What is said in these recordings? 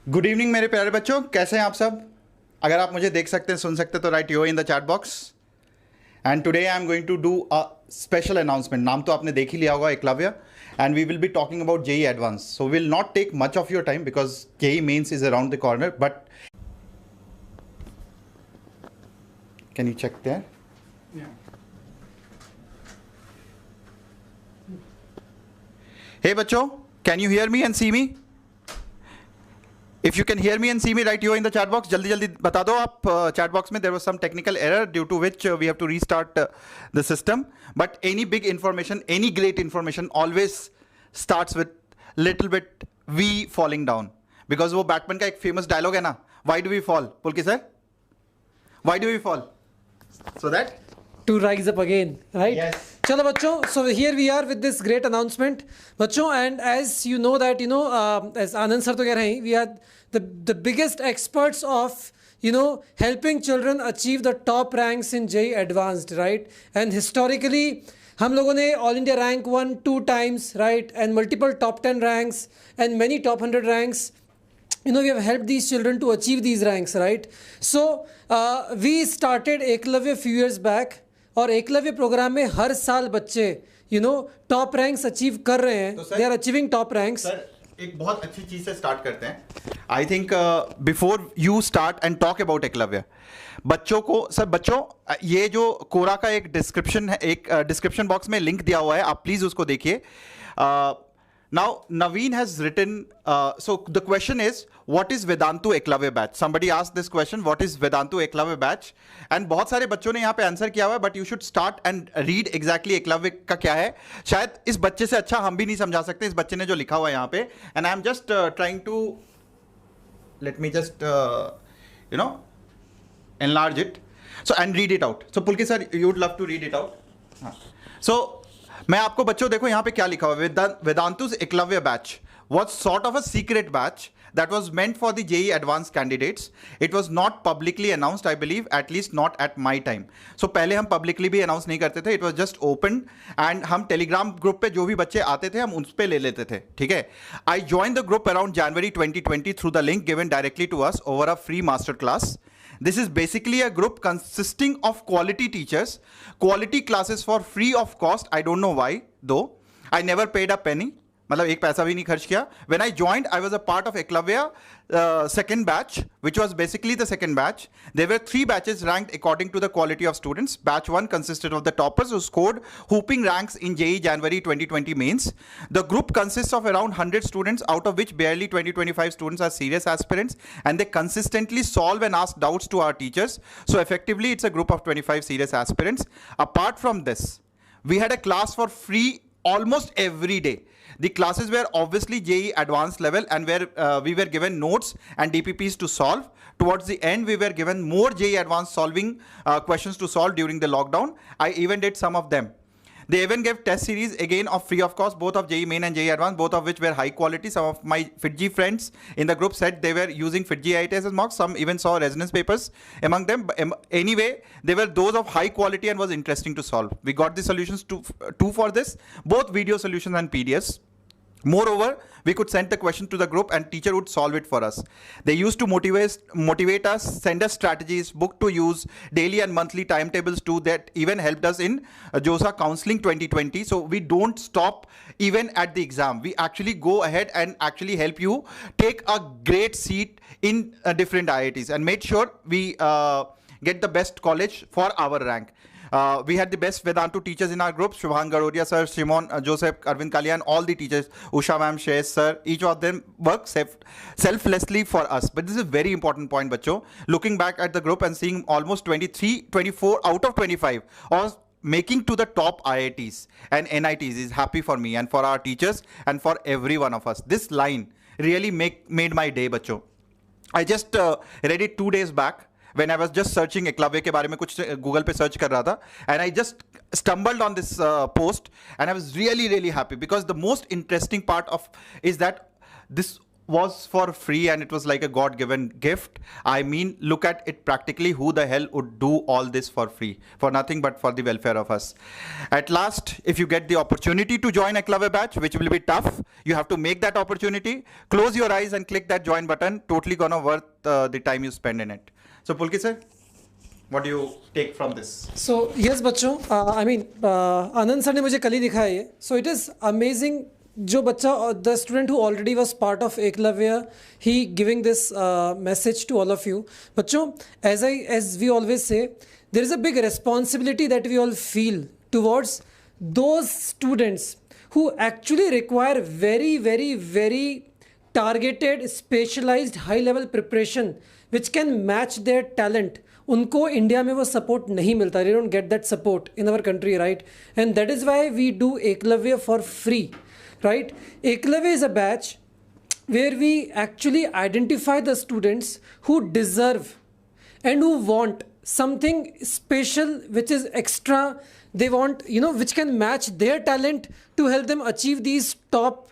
Good evening मेरे प्यारे बच्चों, कैसे हैं आप सब। अगर आप मुझे देख सकते हैं सुन सकते हैं तो write yo in the chat box. And today I am going to do a special announcement. नाम तो आपने देख ही लिया होगा, Eklavya. And we will be talking about JEE advance, so will not take much of your time because JEE mains is around the corner. But can you check there? Hey बच्चों, can you hear me and see me? If you can hear me and see me, write yo in the chat box. जल्दी जल्दी बता दो आप chat box में. There was some technical error due to which we have to restart the system. But any big information, any great information always starts with little bit we falling down. Because वो Batman का एक famous dialogue है ना, Why do we fall? Pulki sir, why do we fall? So that to rise up again, right? Yes. चलो बच्चों, so here we are with this great announcement बच्चों, and as you know that as Anand sir तो कह रहे हैं, we are the biggest experts of helping children achieve the top ranks in JEE Advanced, right? And historically हम लोगों ने all India rank 1 2 times, right? And multiple top 10 ranks and many top 100 ranks. We have helped these children to achieve these ranks, right? So we started Eklavya few years back, और Eklavya programme में हर साल बच्चे top ranks achieve कर रहे हैं. They are achieving top ranks. Sir एक बहुत अच्छी चीज से स्टार्ट करते हैं. I think before you start and talk about Eklavya, बच्चों को सर बच्चों ये जो कोरा का एक डिस्क्रिप्शन है, एक डिस्क्रिप्शन बॉक्स में लिंक दिया हुआ है, आप प्लीज उसको देखिए. Now, Naveen has written, so the question is, what is Vedantu Eklavya batch? Somebody asked this question, what is Vedantu Eklavya batch? And बहुत सारे बच्चों ने यहाँ पे आंसर किया हुआ है, but you should start and read exactly Eklavya का क्या है. शायद इस बच्चे से अच्छा हम भी नहीं समझा सकते, इस बच्चे ने जो लिखा हुआ है यहाँ पे. And I am just trying to, let me just, enlarge it. So, and read it out. So, Pulki sir, you would love to read it out. So, मैं आपको बच्चों देखो यहाँ पे क्या लिखा हुआ है. Vedantu's Eklavya batch was sort of a secret batch that was meant for the JEE advanced candidates. It was not publicly announced, I believe, at least not at my time. So पहले हम publicly भी announce नहीं करते थे. It was just open and हम Telegram group पे जो भी बच्चे आते थे हम उन पे ले लेते थे. ठीक है. I joined the group around January 2020 through the link given directly to us over a free master class. This is basically a group consisting of quality teachers, quality classes for free of cost. I don't know why though. I never paid a penny. मतलब एक पैसा भी नहीं खर्च किया. When I joined, I was a part of Eklavya second batch, which was basically the second batch. There were 3 batches ranked according to the quality of students. Batch 1 consisted of the toppers who scored whooping ranks in JEE January 2020 mains. The group consists of around 100 students, out of which barely 20-25 students are serious aspirants, and they consistently solve and ask doubts to our teachers. So effectively, it's a group of 25 serious aspirants. Apart from this, we had a class for free almost every day. The classes were obviously JEE advanced level and where we were given notes and DPPs to solve. Towards the end, we were given more JEE advanced solving questions to solve during the lockdown. I even did some of them. They even gave test series again of free of cost, both of JEE Main and JEE Advanced, both of which were high quality. Some of my FITGI friends in the group said they were using FITGI IITS as mocks. Some even saw resonance papers among them. Anyway, they were those of high quality and was interesting to solve. We got the solutions two for this, both video solutions and PDFs. Moreover, we could send the question to the group and teacher would solve it for us. They used to motivate us, send us strategies, book to use, daily and monthly timetables too, that even helped us in JOSA Counseling 2020. So we don't stop even at the exam. We actually go ahead and actually help you take a great seat in different IITs and make sure we get the best college for our rank. We had the best Vedantu teachers in our group, Shubhang Garodia sir, Shimon Joseph, Arvind Kalian, all the teachers, Usha ma'am, Shez sir, each of them work selflessly for us. But this is a very important point, bacho. Looking back at the group and seeing almost 23, 24 out of 25 or making to the top IITs and NITs is happy for me and for our teachers and for every one of us. This line really made my day, bacho. I just read it 2 days back. When I was just searching Eklavya के बारे में कुछ Google पे search कर रहा था, and I just stumbled on this post and I was really happy because the most interesting part of is that this was for free and it was like a God given gift. I mean, look at it practically. Who the hell would do all this for free? For nothing but for the welfare of us. At last, if you get the opportunity to join Eklavya batch, which will be tough, you have to make that opportunity. Close your eyes and click that join button. Totally gonna worth the time you spend in it. So Pulki sir, what do you take from this? So yes बच्चों, आनंद sir ने मुझे कल ही दिखाया ये. So it is amazing. जो बच्चा, the student who already was part of Eklavya, he giving this message to all of you. बच्चों, as we always say, there is a big responsibility that we all feel towards those students who actually require very very very targeted specialized high level preparation which can match their talent. उनको India में वो support नहीं मिलता. They don't get that support in our country, right? And that is why we do Eklavya for free. Right? Eklavya is a batch where we actually identify the students who deserve and who want something special which is extra. They want, which can match their talent to help them achieve these top,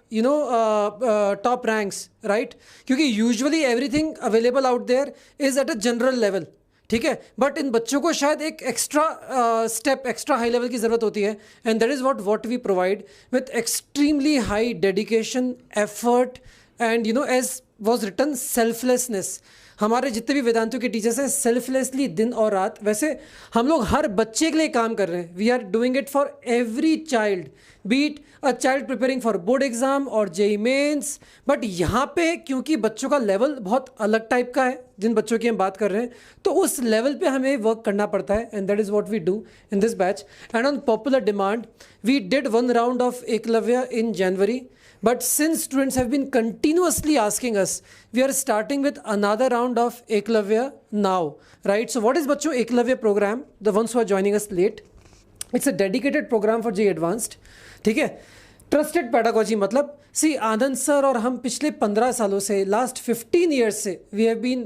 top ranks, right? Because usually everything available out there is at a general level. ठीक है, but in बच्चों को शायद एक extra step, extra high level की ज़रूरत होती है. And that is what we provide with extremely high dedication, effort and as was written selflessness. हमारे जितने भी वेदांतों के टीचर्स हैं, सेल्फलेसली दिन और रात. वैसे हम लोग हर बच्चे के लिए काम कर रहे हैं. We are doing it for every child, be it a child preparing for board exam और जेई मेंस. बट यहाँ पे क्योंकि बच्चों का लेवल बहुत अलग टाइप का है, जिन बच्चों की हम बात कर रहे हैं, तो उस लेवल पे हमें वर्क करना पड़ता है. And that is what we do in this batch. And on popular demand we did one round of Eklavya in January. But since students have been continuously asking us, we are starting with another round of Eklavya now, right? So what is बच्चों Eklavya program? The ones who are joining us late, it's a dedicated program for JEE Advanced. ठीक है? Trusted pedagogy मतलब, see आनंद sir और हम पिछले 15 सालों से, last 15 years से, we have been,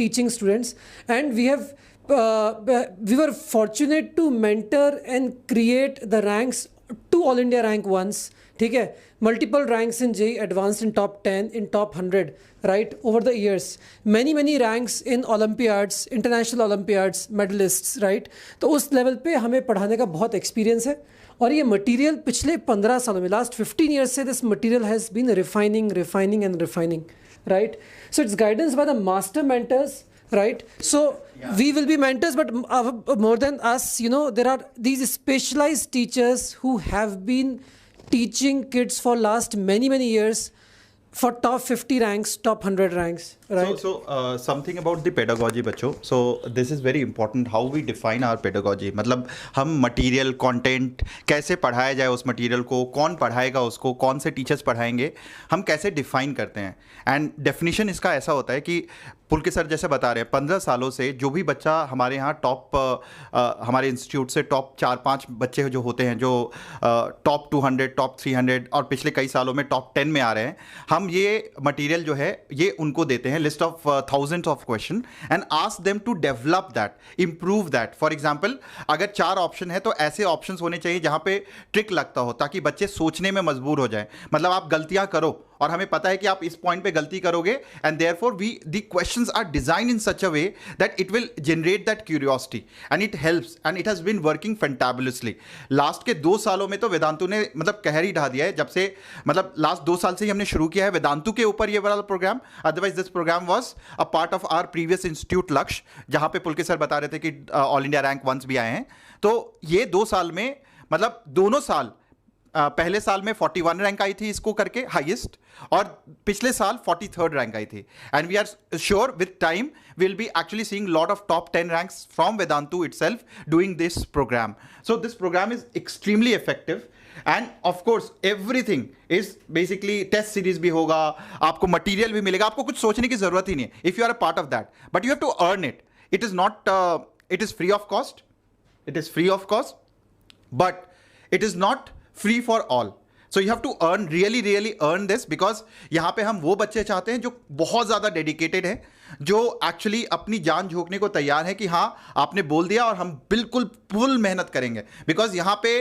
teaching students, and we were fortunate to mentor and create the ranks, 2 All India rank 1s. ठीक है, multiple ranks in JEE Advanced, in top 10, in top 100, right, over the years. Many ranks in Olympiads, international Olympiads, medalists, right? तो उस level पे हमें पढ़ाने का बहुत experience है. और ये मटेरियल पिछले 15 सालों में, लास्ट 15 years से, this material has been refining and refining, right? So it's guidance by the master mentors, right? So we will be mentors, but more than us, there are these specialized teachers who have been teaching kids for last many years for top 50 ranks, top 100 ranks, right? So something about the pedagogy बच्चों. So this is very important how we define our pedagogy. मतलब हम material, content कैसे पढ़ाया जाए, उस material को कौन पढ़ाएगा, उसको कौन से टीचर्स पढ़ाएंगे, हम कैसे डिफाइन करते हैं. एंड डेफिनेशन इसका ऐसा होता है कि पुलके सर जैसे बता रहे हैं, 15 सालों से जो भी बच्चा हमारे यहाँ टॉप, हमारे इंस्टीट्यूट से टॉप 4-5 बच्चे जो होते हैं, जो टॉप 200, टॉप 300 और पिछले कई सालों में टॉप 10 में आ रहे हैं, हम ये मटेरियल जो है ये उनको देते हैं, list of thousands of question, and ask them to develop that, improve that. For example, अगर 4 ऑप्शन है तो ऐसे ऑप्शन होने चाहिए जहाँ पे ट्रिक लगता हो, ताकि बच्चे सोचने में मजबूर हो जाए. मतलब आप गलतियाँ करो और हमें पता है कि आप इस पॉइंट पे गलती करोगे, and therefore the questions are designed in such a way that it will generate that curiosity and it helps, and it has been working fantabulously. Last के 2 सालों में तो वेदांतु ने मतलब कहर ही ढा दिया है. जब से मतलब लास्ट 2 साल से ही हमने शुरू किया है वेदांतु के ऊपर ये वाला programme. Otherwise this programme was a part of our previous institute Lakshya, जहां पे पुलके सर बता रहे थे कि ऑल इंडिया रैंक 1s भी आए हैं. तो ये 2 साल में मतलब दोनों साल, पहले साल में 41 रैंक आई थी इसको करके हाईएस्ट, और पिछले साल 43rd रैंक आई थी. And we are sure with time we'll be actually seeing lot of top 10 ranks from Vedantu itself doing this program. So this program is extremely effective, and of course everything is basically test series भी होगा, आपको material भी मिलेगा, आपको कुछ सोचने की जरूरत ही नहीं है if you are a part of that, but you have to earn it. It is not it is free of cost, but it is not free for all. So you have to earn, really earn this, because यहाँ पे हम वो बच्चे चाहते हैं जो बहुत ज़्यादा डेडिकेटेड हैं, जो एक्चुअली अपनी जान झोंकने को तैयार है कि हाँ आपने बोल दिया और हम बिल्कुल फुल मेहनत करेंगे. बिकॉज यहाँ पे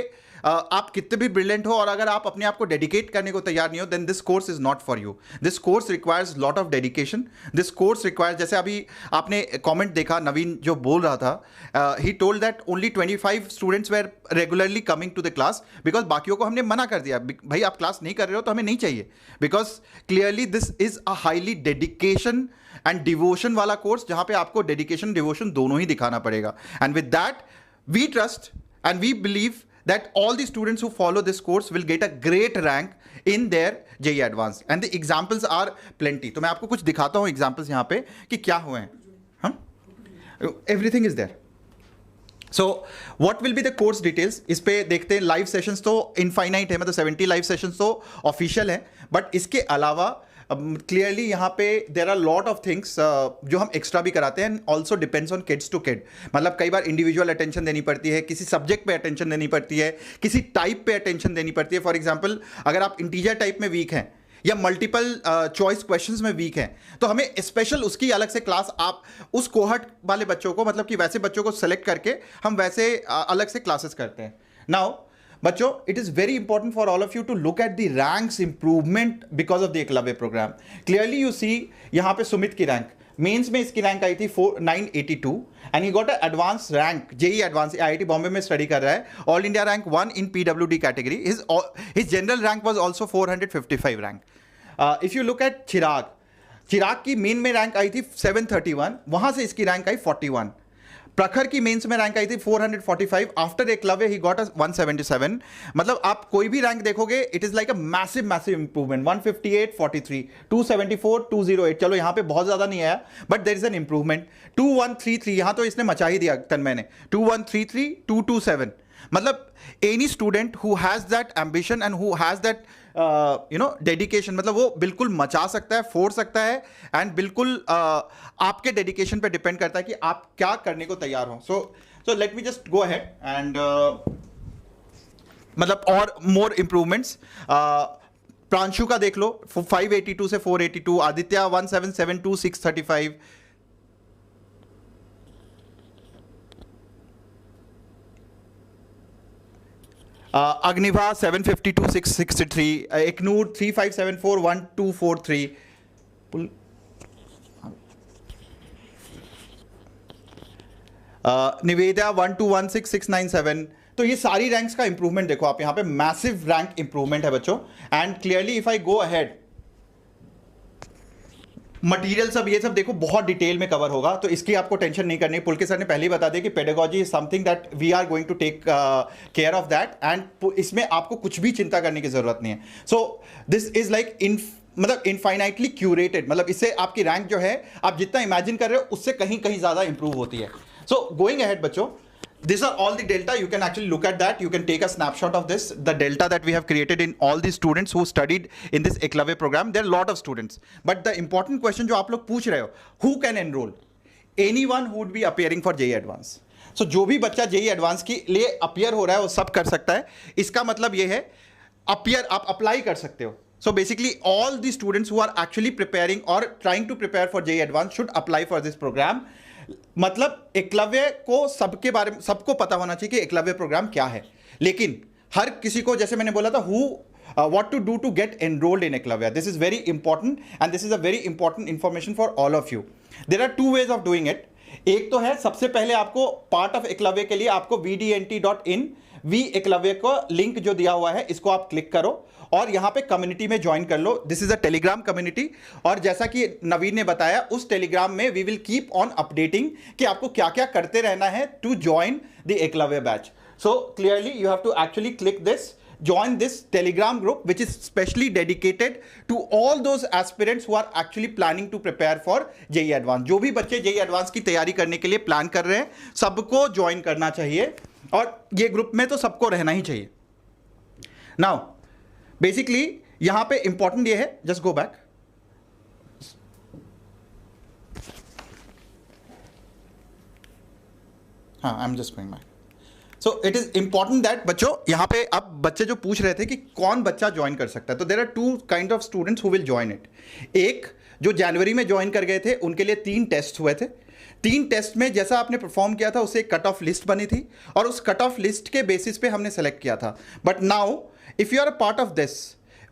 आप कितने भी ब्रिलियंट हो और अगर आप अपने आप को डेडिकेट करने को तैयार नहीं हो, then this course is not for you. This course requires lot of dedication. This course requires, जैसे अभी आपने कमेंट देखा नवीन जो बोल रहा था, he told that only 25 students were regularly coming to the class, because बाकियों को हमने मना कर दिया, भाई आप क्लास नहीं कर रहे हो तो हमें नहीं चाहिए, because clearly this is a highly dedication and devotion वाला कोर्स, जहां पे आपको डेडिकेशन डिवोशन दोनों ही दिखाना पड़ेगा. And with that we trust and we believe that all the students who follow this course will get a great rank in their JEE Advanced, and the examples are plenty. तो मैं आपको कुछ दिखाता हूँ examples यहाँ पे कि क्या हुए हैं. हम everything is there. So what will be the course details? इस पे देखते हैं. लाइव सेशंस तो इनफाइनाइट है, मतलब 70 लाइव सेशंस तो ऑफिशियल है, बट इसके अलावा क्लियरली यहाँ पे there are lot of things जो हम एक्स्ट्रा भी कराते हैं. And also depends on kids to kid, मतलब कई बार इंडिविजुअल अटेंशन देनी पड़ती है, किसी सब्जेक्ट पे अटेंशन देनी पड़ती है, किसी टाइप पे अटेंशन देनी पड़ती है. फॉर एग्जाम्पल अगर आप इंटीजर टाइप में वीक हैं या मल्टीपल चॉइस क्वेश्चंस में वीक हैं, तो हमें स्पेशल उसकी अलग से क्लास, आप उस कोहर्ट वाले बच्चों को, मतलब कि वैसे बच्चों को सेलेक्ट करके हम वैसे अलग से क्लासेस करते हैं. नाउ बच्चों, it is very important for all of you to look at the ranks improvement because of the Eklavya program. Clearly you see यहाँ पे सुमित की रैंक मेंस में, इसकी रैंक आई थी 982 and he got a advance rank, JEE advance, IIT Bombay में study कर रहा है, all India rank 1 in PWD category. His general rank was also 455 rank. If you look at Chirag की मेन में रैंक आई थी 731, वहां से इसकी रैंक आई 41. प्रखर की मेंस में रैंक आई थी 445. आफ्टर एकलव्य ही गॉट अ 177. मतलब आप कोई भी रैंक देखोगे, it is like a massive improvement. 158 43, 274 208. चलो यहां पे बहुत ज्यादा नहीं आया, but there is an improvement. 2133, यहां तो इसने मचा ही दिया तन्मय ने. 2133 227. मतलब any student who has that ambition and who has that dedication, मतलब वो बिल्कुल मचा सकता है, फोड़ सकता है, एंड बिल्कुल आपके डेडिकेशन पे डिपेंड करता है कि आप क्या करने को तैयार हो. So let me just go ahead and मतलब और मोर इंप्रूवमेंट्स. प्रांशु का देख लो, 582 से 482. आदित्य 1772 635. अग्निभा 752 663. एकनूर 3574 1243. निवेदा 1216 697. तो ये सारी रैंक्स का इंप्रूवमेंट देखो आप, यहां पे मैसिव रैंक इंप्रूवमेंट है बच्चों. And clearly if I go ahead, material सब ये सब देखो बहुत डिटेल में कवर होगा, तो इसकी आपको टेंशन नहीं करनी. पुलके सर ने पहले ही बता दिया कि pedagogy is something that we are going to take care of that, and इसमें आपको कुछ भी चिंता करने की जरूरत नहीं है. सो दिस इज लाइक मतलब इनफाइनाइटली क्यूरेटेड, मतलब इससे आपकी रैंक जो है आप जितना इमेजिन कर रहे हो उससे कहीं कहीं ज्यादा इंप्रूव होती है. सो गोइंग अहेड बच्चों, these are all the delta. You can actually look at that. You can take a snapshot of this, the delta that we have created in all the students who studied in this Eklavya program. There are a lot of students, but the important question जो आप लोग पूछ रहे हो, who can enroll? Anyone who would be appearing for JEE Advance. So जो भी बच्चा JEE Advance के लिए appear हो रहा है वो सब कर सकता है. इसका मतलब ये है appear, आप अप्लाई कर सकते हो. So basically all the students who are actually preparing or trying to prepare for JEE Advance should apply for this program. मतलब एकलव्य को सबके बारे में सबको पता होना चाहिए कि एकलव्य प्रोग्राम क्या है, लेकिन हर किसी को, जैसे मैंने बोला था, what to do to get enrolled in Eklavya. This is very important and this is a very important information for all of you. There are two ways of doing it. एक तो है, सबसे पहले आपको पार्ट ऑफ एकलव्य के लिए आपको vdnt.in we Eklavya को लिंक जो दिया हुआ है इसको आप क्लिक करो और यहां पे कम्युनिटी में ज्वाइन कर लो. This is a Telegram community, और जैसा कि नवीन ने बताया उस टेलीग्राम में we will keep on updating कि आपको क्या क्या करते रहना है to join the Eklavya batch. So clearly you have to actually click this, join this telegram group which is specially dedicated to all those aspirants who are actually planning to prepare for JEE Advance. जो भी बच्चे JEE Advance की तैयारी करने के लिए plan कर रहे हैं सबको ज्वाइन करना चाहिए, और ये ग्रुप में तो सबको रहना ही चाहिए. नाउ बेसिकली यहां पे इंपॉर्टेंट ये है, जस्ट गो बैक. हाँ, I am just going back. So it is important that बच्चों, यहां पे अब बच्चे जो पूछ रहे थे कि कौन बच्चा ज्वाइन कर सकता है, तो there are two kind of students who will join it. एक जो जनवरी में ज्वाइन कर गए थे उनके लिए 3 टेस्ट हुए थे. 3 टेस्ट में जैसा आपने परफॉर्म किया था उससे एक कट ऑफ लिस्ट बनी थी और उस कट ऑफ लिस्ट के बेसिस पे हमने सेलेक्ट किया था. But now if you are a part of this,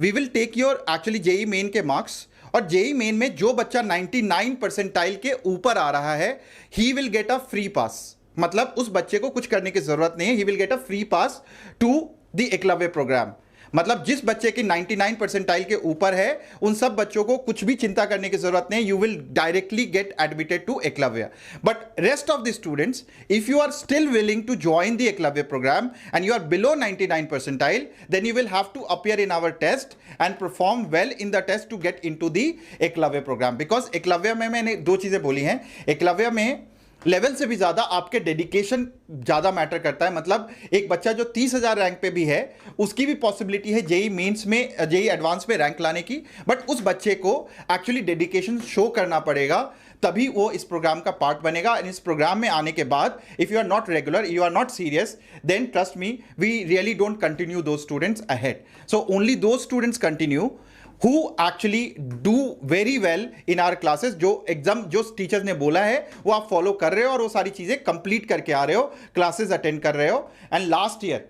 we will take your actually JEE Main के मार्क्स, और जेई मेन में जो बच्चा 99 परसेंटाइल के ऊपर आ रहा है, he will get a free पास. मतलब उस बच्चे को कुछ करने की जरूरत नहीं है, he will get a free pass to the Eklavya programme. मतलब जिस बच्चे की 99 परसेंटाइल के ऊपर है, उन सब बच्चों को कुछ भी चिंता करने की जरूरत नहीं, you will directly get admitted to Eklavya. But rest of the students, if you are still willing to join the Eklavya programme and you are below 99 percentile, then you will have to appear in our test and perform well in the test to get into the Eklavya programme. Because Eklavya में मैंने 2 चीजें बोली हैं. एकलव्य में level से भी ज्यादा आपके डेडिकेशन ज्यादा मैटर करता है. मतलब एक बच्चा जो 30,000 रैंक पे भी है, उसकी भी पॉसिबिलिटी है जेई मेंस में, जेई एडवांस में रैंक लाने की, बट उस बच्चे को एक्चुअली डेडिकेशन शो करना पड़ेगा, तभी वो इस प्रोग्राम का पार्ट बनेगा. एंड इस प्रोग्राम में आने के बाद if you are not regular, you are not serious, then trust me, we really don't continue those students ahead. So only those students continue who actually do very well in our classes. जो exam जो teachers ने बोला है वो आप follow कर रहे हो और वो सारी चीजें कंप्लीट करके आ रहे हो, क्लासेस अटेंड कर रहे हो. And last year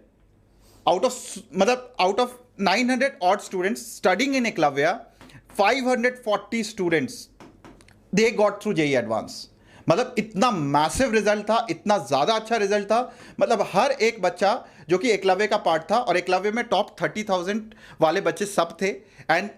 out of 900 odd students studying in Eklavya, 540 students they got through JEE Advance. मतलब इतना मैसिव रिजल्ट था, इतना ज्यादा अच्छा रिजल्ट था. मतलब हर एक बच्चा जो कि एकलव्य का पार्ट था, और एकलव्य में टॉप 30,000 वाले बच्चे सब थे. And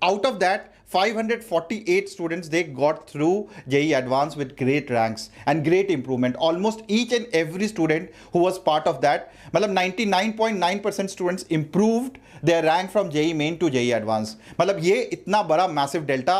out of that 548 students they got through JEE Advance with great ranks and great improvement. Almost each and every student who was part of that, मतलब 99.9% students improved their rank from JEE Main to JEE Advance. मतलब ये इतना बड़ा massive delta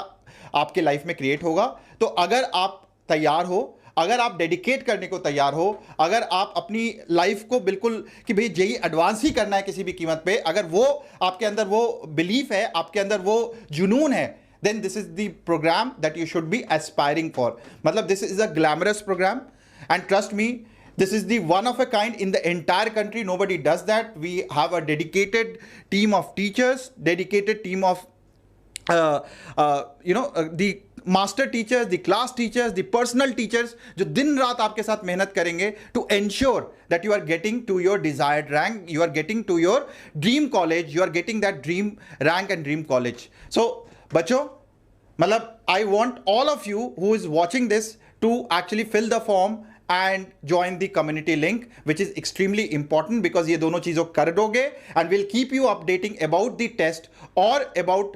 आपके life में create होगा. तो अगर आप तैयार हो, अगर आप डेडिकेट करने को तैयार हो, अगर आप अपनी लाइफ को बिल्कुल कि भाई जेई एडवांस ही करना है किसी भी कीमत पे, अगर वो आपके अंदर वो बिलीफ है, आपके अंदर वो जुनून है, then this is the program that you should be aspiring for. मतलब this is a glamorous program, and trust me, this is the one of a kind in the entire country. Nobody does that. We have a dedicated team of teachers, dedicated team of the master teachers, the class teachers, the personal teachers, जो दिन रात आपके साथ मेहनत करेंगे to ensure that you are getting to your desired rank, you are getting to your dream college, you are getting that dream rank and dream college. So बच्चों, मतलब I want all of you who is watching this to actually fill the form and join the community link, which is extremely important because ये दोनों चीजों कर दोगे, and we'll keep you updating about the test or about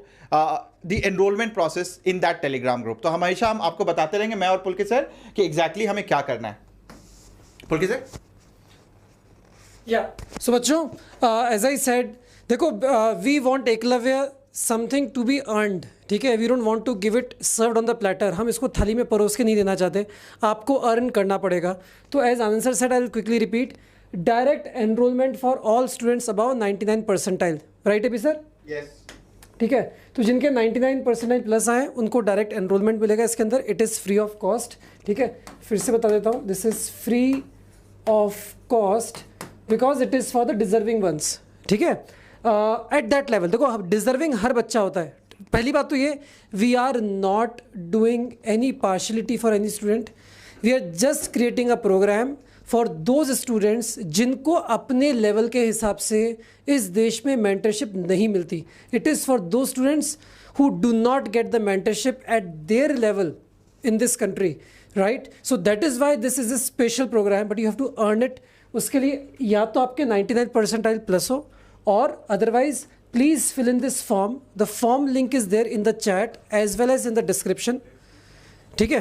the enrollment process in that telegram group. तो हमेशा हम आपको बताते रहेंगे, मैं और पुलकित सर, कि exactly हमें क्या करना है. पुलकित सर? Yeah. So बच्चों, as I said, देखो, we want Eklavya something to be earned. ठीक है, we don't want to give it served on the platter. हम इसको थाली में परोस के नहीं देना चाहते, आपको अर्न करना पड़ेगा. तो as Anand sir said, I will quickly repeat, direct enrolment for all students above 99 percentile. Right है सर? यस. ठीक है, तो जिनके 99 परसेंटाइल प्लस आए उनको डायरेक्ट एनरोलमेंट मिलेगा इसके अंदर. It is free of cost. ठीक है, फिर से बता देता हूँ, this is free of cost because it is for the deserving ones. ठीक है, एट दैट लेवल. देखो, डिजर्विंग हर बच्चा होता है. पहली बात तो ये, we are not doing any partiality for any student. We are just creating a programme for those students जिनको अपने लेवल के हिसाब से इस देश में मेंटरशिप नहीं मिलती. It is for those students who do not get the mentorship at their level in this country. Right, so that is why this is a special programme, but you have to earn it. उसके लिए या तो आपके 99 percentile plus हो, और otherwise please fill in this form. The form link is there in the chat as well as in the description. ठीक है,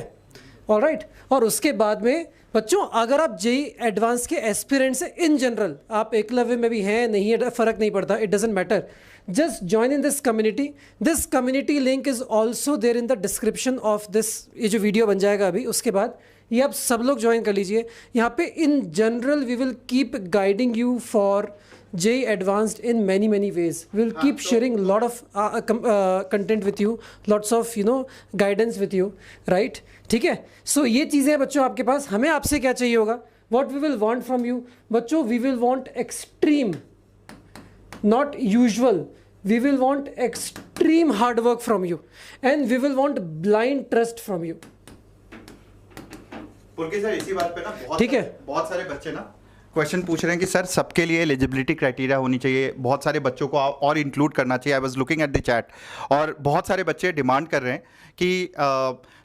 all right. और उसके बाद में बच्चों, अगर आप जेई एडवांस के एस्पिरेंट्स हैं इन जनरल, आप एकलव्य में भी हैं नहीं है, फ़र्क नहीं पड़ता, it doesn't matter. Just join in this community. This community link is also there in the description of this. ये जो वीडियो बन जाएगा अभी, उसके बाद ये आप सब लोग ज्वाइन कर लीजिए. यहाँ पे in general we will keep guiding you for JEE Advanced in many ways. We'll keep sharing a lot of content with you, lots of guidance with you, right? ठीक है, so ये चीज़ें बच्चों आपके पास. हमें आपसे क्या चाहिए होगा? What we will want from you, बच्चों, we will want extreme, not usual. We will want extreme hard work from you, and we will want blind trust from you. Pulkit sir इसी बात पे ना ठीक है। बहुत सारे बच्चे ना क्वेश्चन पूछ रहे हैं कि सर सबके लिए एलिजिबिलिटी क्राइटेरिया होनी चाहिए, बहुत सारे बच्चों को और इंक्लूड करना चाहिए। I was looking at the chat और बहुत सारे बच्चे डिमांड कर रहे हैं कि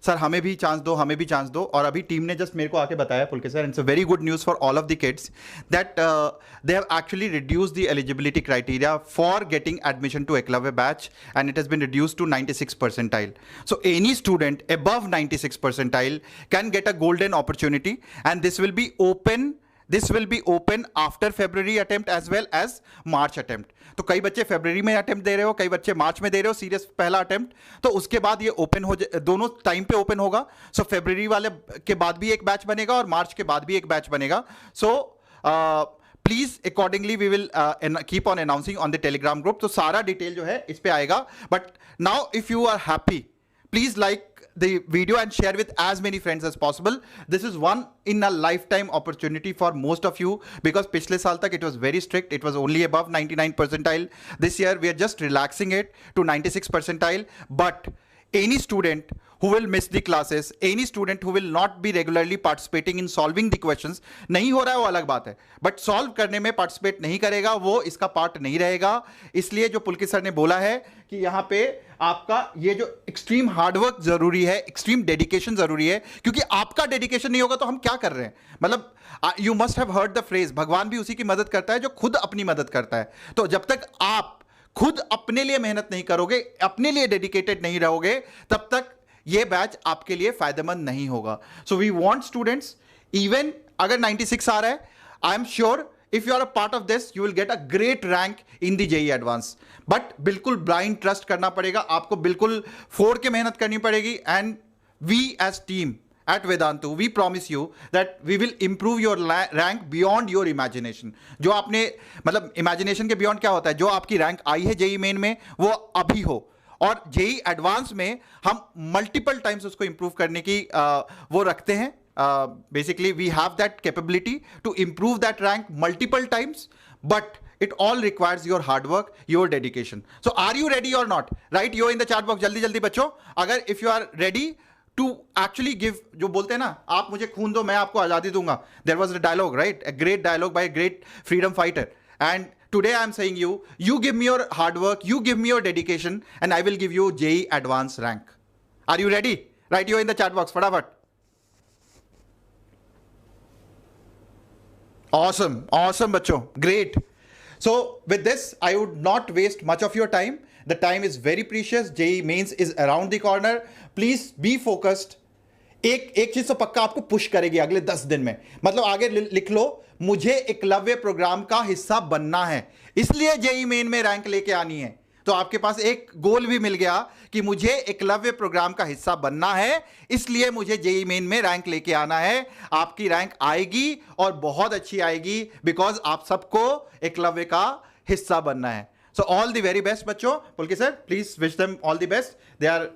सर हमें भी चांस दो, हमें भी चांस दो। और अभी टीम ने जस्ट मेरे को आके बताया Pulkit sir, it's a very good news for all of the kids that they have actually reduce the eligibility criteria for getting admission to Eklavya batch and it has been reduce to 96 percentile. So any student above 96 percentile can get a golden opportunity and this will be open. This will be open after February attempt as well as March attempt. तो कई बच्चे फरवरी में attempt दे रहे हो, कई बच्चे मार्च में दे रहे हो सीरियस पहला अटेम्प्ट, तो उसके बाद ये ओपन हो दोनों टाइम पे ओपन होगा। सो फरवरी वाले के बाद भी एक बैच बनेगा और मार्च के बाद भी एक बैच बनेगा। So please accordingly we will keep on announcing on the Telegram group. तो सारा डिटेल जो है इस पे आएगा। But now if you are happy, please like the video and share with as many friends as possible. This is one in a lifetime opportunity for most of you because पिछले साल तक it was very strict. It was only above 99 percentile. This year we are just relaxing it to 96 percentile. But any student who will miss the classes, any student who will not be regularly participating in solving the questions, नहीं हो रहा है वो अलग बात है, but solve करने में पार्टिसिपेट नहीं करेगा वो इसका पार्ट नहीं रहेगा। इसलिए जो पुलकित सर ने बोला है कि यहाँ पे आपका ये जो एक्सट्रीम हार्डवर्क जरूरी है, एक्सट्रीम डेडिकेशन जरूरी है, क्योंकि आपका डेडिकेशन नहीं होगा तो हम क्या कर रहे हैं। मतलब you must have heard the phrase, भगवान भी उसी की मदद करता है जो खुद अपनी मदद करता है। तो जब तक आप खुद अपने लिए मेहनत नहीं करोगे, अपने लिए डेडिकेटेड नहीं रहोगे, तब तक ये बैच आपके लिए फायदेमंद नहीं होगा। So we want students, even अगर 96 आ रहा है, I am sure if you are a part of this you will get a great rank in the JEE Advance. बट बिल्कुल ब्लाइंड ट्रस्ट करना पड़ेगा आपको, बिल्कुल फोड़ के मेहनत करनी पड़ेगी। And we as team at Vedantu, we promise you that we will improve your rank beyond your imagination. जो आपने मतलब imagination के beyond क्या होता है, जो आपकी रैंक आई है जेई मेन में वो अभी हो, और जेई एडवांस में हम मल्टीपल टाइम्स उसको इंप्रूव करने की वो रखते हैं। Basically we have that capability to improve that rank multiple times, but it all requires your hard work, your dedication. So are you ready or not? Write yo in the chat box जल्दी जल्दी बच्चों। अगर if you are ready to actually give, जो बोलते हैं ना आप मुझे खून दो मैं आपको आजादी दूंगा, there was a dialogue, right? A great dialogue by a great freedom fighter. And today I am saying you give me your hard work, you give me your dedication, and I will give you JEE advanced rank. Are you ready? Write yo in the chat box फटाफट। Awesome, awesome बच्चों, great. So with this, I would not waste much of your time. The time is very precious. JEE Mains is around the corner. Please be focused. एक चीज तो पक्का आपको push करेगी अगले 10 दिन में। मतलब आगे लिख लो, मुझे एकलव्य प्रोग्राम का हिस्सा बनना है, इसलिए जेईई मेन में रैंक लेके आनी है। तो आपके पास एक गोल भी मिल गया कि मुझे एकलव्य प्रोग्राम का हिस्सा बनना है, इसलिए मुझे जेईई मेन में रैंक लेके आना है। आपकी रैंक आएगी और बहुत अच्छी आएगी, बिकॉज आप सबको एकलव्य का हिस्सा बनना है। So all the very best बच्चों। Pulkit sir please wish them all the best. They are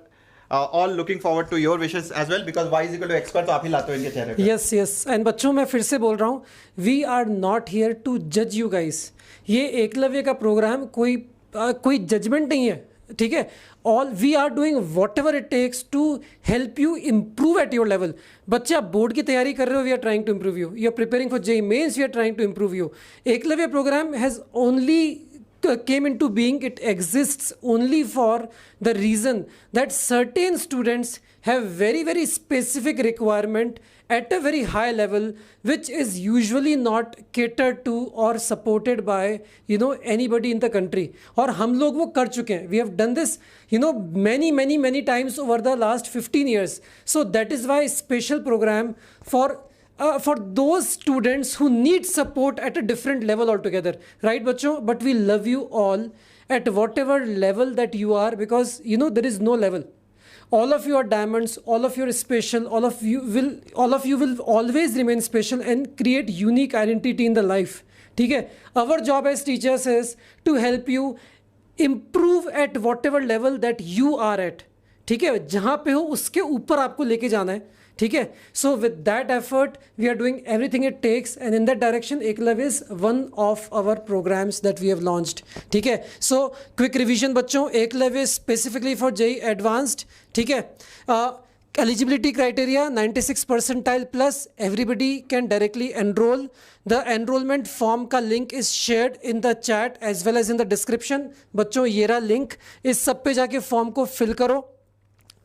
all looking forward to your wishes as well, because Y is equal to expert, तो आप ही लाते हो इनके चेहरे पे। Yes yes. एंड बच्चों मैं फिर से बोल रहा हूँ, we are not here to जज यू गाइस। ये एकलव्य का प्रोग्राम कोई जजमेंट नहीं है, ठीक है। All we are doing whatever it takes to help you improve at your level. बच्चे आप बोर्ड की तैयारी कर रहे हो, we are trying to improve you. You are preparing for JEE Mains, we are trying to improve you. Eklavya programme has only came into being, it exists only for the reason that certain students have very specific requirement at a very high level, which is usually not catered to or supported by anybody in the country. और हम लोग वो कर चुके हैं, we have done this many times over the last 15 years. So that is why special program for those students who need support at a different level altogether, right bachcho? But we love you all at whatever level that you are, because there is no level. All of you are diamonds, all of you are special, all of you will always remain special and create unique identity in the life, ठीक है। Our job as teachers is to help you improve at whatever level that you are at, ठीक है। जहाँ पे हो उसके ऊपर आपको लेके जाना है, ठीक है। So with that effort we are doing everything it takes, and in that direction Eklavya is one of our programmes that we have launched, ठीक है। सो क्विक रिवीजन बच्चों, Eklavya specifically for JEE Advanced, ठीक है। Eligibility criteria 96 percentile plus, everybody can directly enroll. The enrollment form का link is shared in the chat as well as in the description. बच्चों ये रहा link, इस सब पे जाके फॉर्म को फिल करो.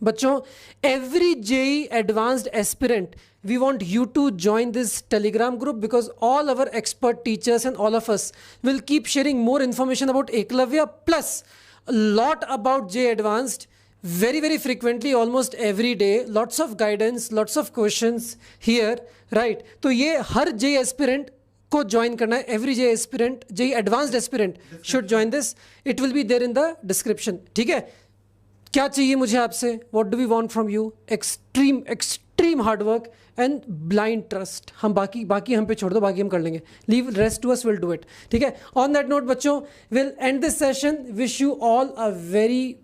बच्चों every JEE advanced aspirant, we want you to join this telegram group because all our expert teachers and all of us will keep sharing more information about Eklavya plus a lot about JEE advanced very very frequently, almost every day. Lots of guidance, lots of questions here, right? तो ये हर JEE aspirant को join करना है. Every JEE aspirant, JEE advanced aspirant should join this. It will be there in the description. ठीक है? क्या चाहिए मुझे आपसे? What do we want from you? Extreme hard work and blind trust. हम बाकी हम पे छोड़ दो, बाकी हम कर लेंगे. Leave rest to us, we'll do it. ठीक है? On that note बच्चों, we'll end this session. Wish you all a very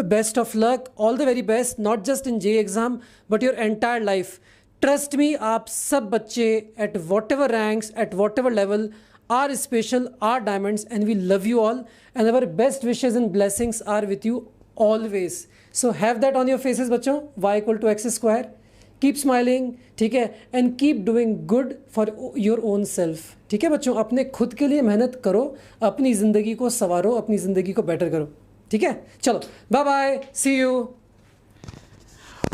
best of luck, all the very best, not just in JEE exam but your entire life. Trust me, आप सब बच्चे at whatever ranks, at whatever level are special, are diamonds, and we love you all, and our best wishes and blessings are with you always. So have that on your faces बच्चों. Y equal to x square. Keep smiling, ठीक है, and keep doing good for your own self. ठीक है बच्चों, अपने खुद के लिए मेहनत करो, अपनी ज़िंदगी को संवारो, अपनी ज़िंदगी को बेटर करो. ठीक है, चलो bye bye, see you.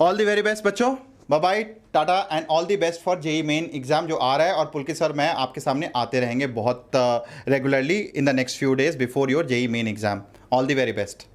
All the very best बच्चों, bye bye, tata and all the best for JEE main exam जो आ रहा है. और पुलकित सर मैं आपके सामने आते रहेंगे बहुत regularly in the next few days before your JEE main exam. All the very best.